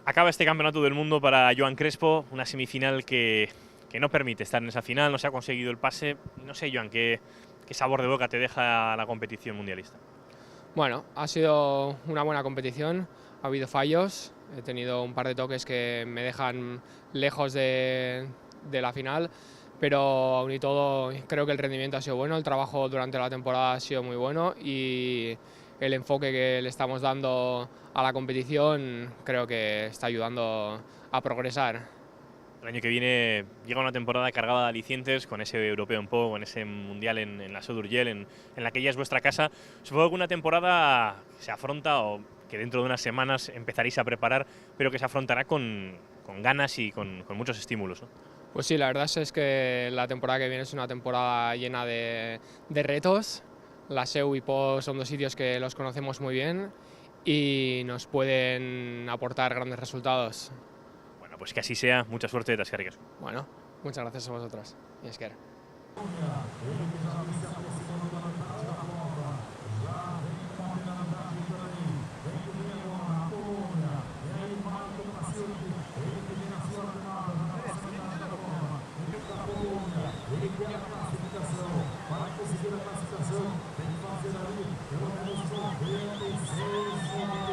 Acaba este campeonato del mundo para Joan Crespo, una semifinal que no permite estar en esa final, no se ha conseguido el pase. No sé, Joan, qué sabor de boca te deja la competición mundialista. Bueno, ha sido una buena competición, ha habido fallos, he tenido un par de toques que me dejan lejos de la final, pero aún y todo creo que el rendimiento ha sido bueno, el trabajo durante la temporada ha sido muy bueno y el enfoque que le estamos dando a la competición creo que está ayudando a progresar. El año que viene llega una temporada cargada de alicientes con ese europeo en Po, con ese mundial en la South Urgell, en la que ya es vuestra casa. Supongo que una temporada se afronta o que dentro de unas semanas empezaréis a preparar, pero que se afrontará con ganas y con muchos estímulos, ¿no? Pues sí, la verdad es que la temporada que viene es una temporada llena de retos. La SEU y PO son dos sitios que los conocemos muy bien y nos pueden aportar grandes resultados. Bueno, pues que así sea. Mucha suerte, Tascaricas. Bueno, muchas gracias a vosotros. Y es que Para conseguir a classificação, tem que fazer ali pelo menos 96 gols.